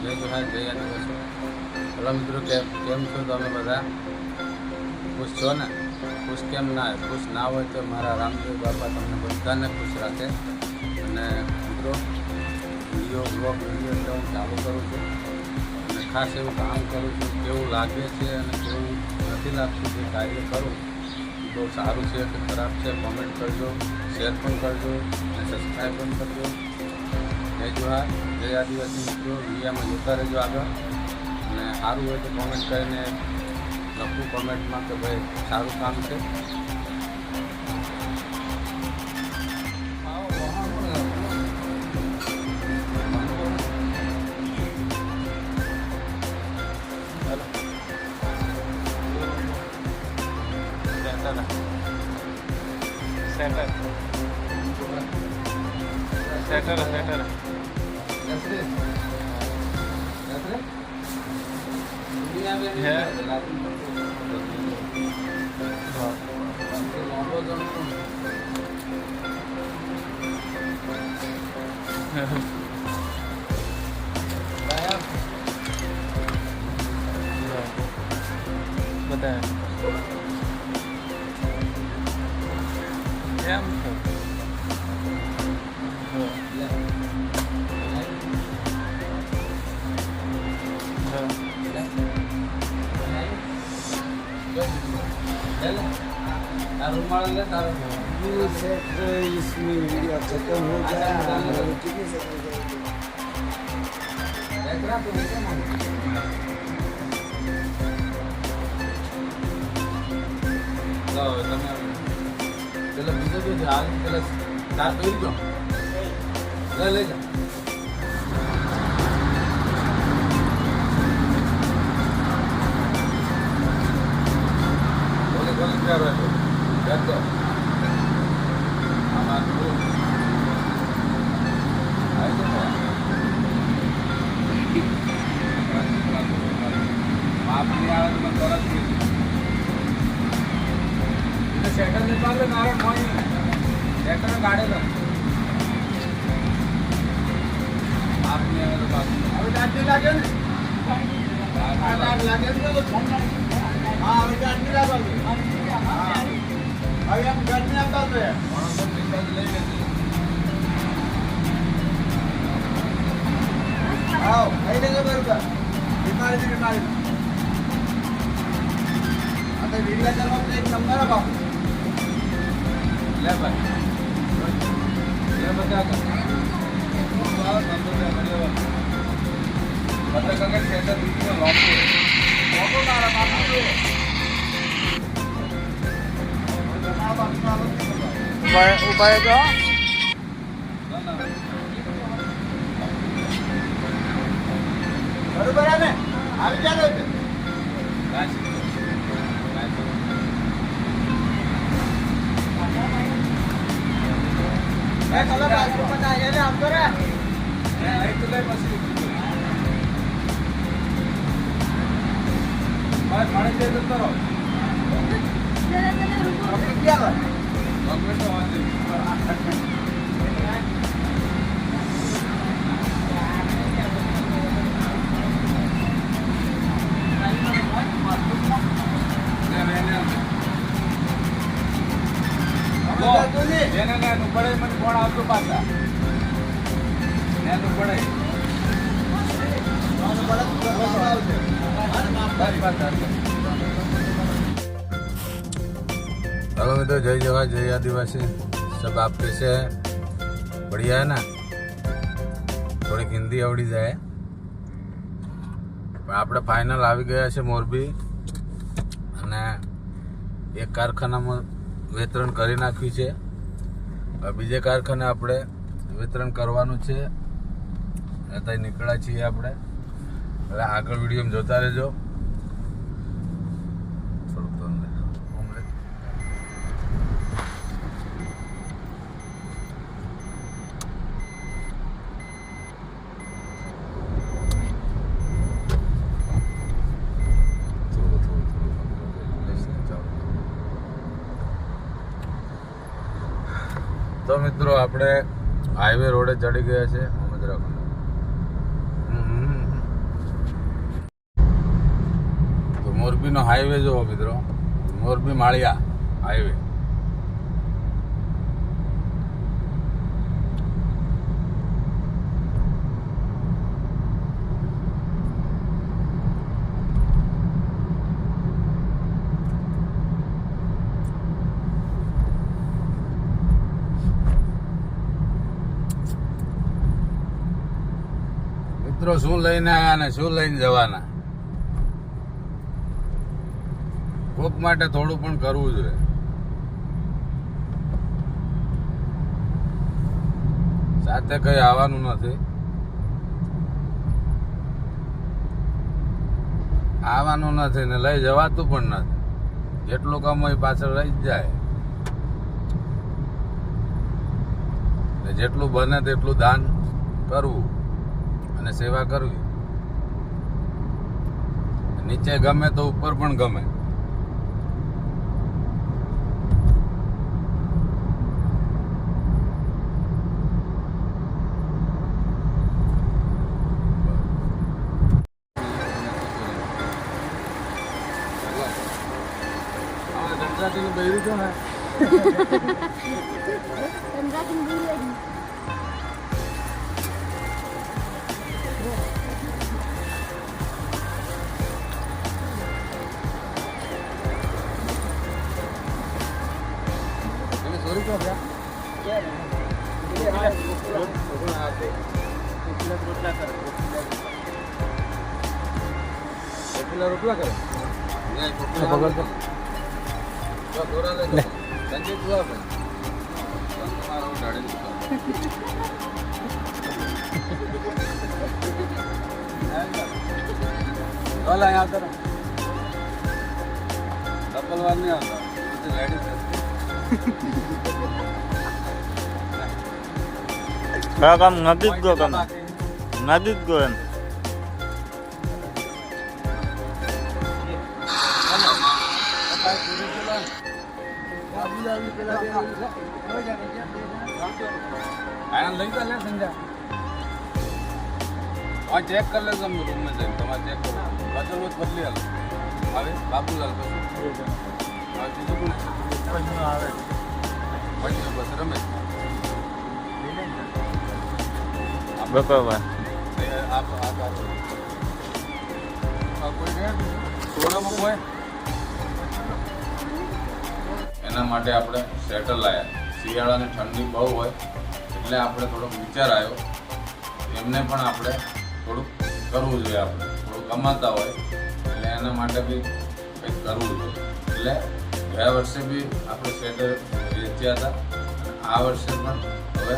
જય જોહાર જય આદિવાસી. હલો મિત્રો, કેમ છો તમે બધા? ખુશ છો ને? ખુશ કેમ ના હોય? ખુશ ના હોય તો મારા રામદેવ બાપા તમને બધાને ખુશ રાખે. અને મિત્રો, બ્લોગ વિડીયો એટલે હું ચાલુ કરું છું અને ખાસ એવું કામ કરું છું. કેવું લાગે છે અને કેવું નથી લાગતું જે કાર્ય કરું બહુ સારું છે કે ખરાબ છે, કોમેન્ટ કરજો, શેર પણ કરજો અને સબસ્ક્રાઈબ પણ કરજો. જય જોહાર જય આદિવાસી મિત્રો. વિડીયામાં જોતા રહેજો આગળ, અને સારું હોય તો કોમેન્ટ કરીને લખવું કોમેન્ટમાં કે ભાઈ સારું કામ છે. સેટર બધા કેમ છો? इसमें वीडियो खत्म हो गया। પેલા બીજો જો છે હાલ પેલા ચાર પહેરી જો લઈ જા. બોલે ક્યાં રહ્યો બેઠો આમાં માપ નહીં આવે તો મને તરત સેટર ને પાડે નારણ મોઈ સેટર કાઢેલો આપને હવે તો બાકી હવે દાંત લાગે ને આ દાંત લાગે ને તો હા હવે દાંત નહીં લાગે હા હવે આમ દાંત નહીં આવતા તો માણસો પૈસા લઈ લેજો. આવ આઈ લેજો બરોબર બીમારી આ તો વિડિયો કરવા એક નંબર બાપુ લે ભાઈ લે બધા બધા કગે સેટર દીકરો લોકો મારા બાપુ ઉપાય જો બરોબર આવે આવી ચાલો ચલો બાજુ પતા એને આમ કરે એ આઈ તો લઈ મસ્તી ભાઈ પાણી દે તો કરો ક્યાં ડોક્યુમેન્ટ વાંચી જેને નેનું પડે મને કોણ આવતું પાછા નેનું પડે हेलो मित्रों, जय जवाहर जय आदिवासी. सब आप कैसे हैं? बढ़िया है ना? થોડીક હિન્દી આવડી જાય પણ આપણે ફાઇનલ આવી ગયા છે મોરબી, અને એક કારખાનામાં વિતરણ કરી નાખ્યું છે. બીજે કારખાને આપણે વિતરણ કરવાનું છે. ત્યાં નીકળ્યા છીએ આપણે. એટલે આગળ વિડીયોમાં જોતા રહેજો. તો મિત્રો આપણે હાઈવે રોડે ચડી ગયા છે. મોરબીનો હાઈવે જુઓ મિત્રો, મોરબી માળિયા હાઈવે. મિત્રો શું લઈને આવ્યા ને શું લઈને જવાના, કોક માટે થોડું પણ કરવું જોઈએ. સાથે કઈ આવવાનું નથી, આવવાનું નથી ને લઈ જવાતું પણ નથી. જેટલું કમાય પાછળ રહી જ જાય. ને જેટલું બને તેટલું દાન કરવું અને સેવા કરવી. નીચે ગમે તો ઉપર પણ ગમે. ગુજરાતીનું બૈરું છો ને રોટલા કરે ડબલવાર નહીં આવતા કામ નજીક ગયો, કામ નજીક ગયો એમ. ચેક કરી લેજો તમે રૂમમાં જઈને. તમારે ચેક કરો બદલવું જ બદલી હાલ. હવે બાબુલાલ પછી આવે પછી બસ રમેશ બરાબર. એના માટે આપણે સ્વેટર લાવ્યા. શિયાળાની ઠંડી બહુ હોય એટલે આપણે થોડોક વિચાર આવ્યો એમને પણ આપણે થોડુંક કરવું જોઈએ. આપણે થોડું કમાતા હોય એટલે એના માટે બી કંઈક કરવું જોઈએ. એટલે ગયા વર્ષે બી આપણે સ્વેટર વેચ્યા હતા. આ વર્ષે પણ હવે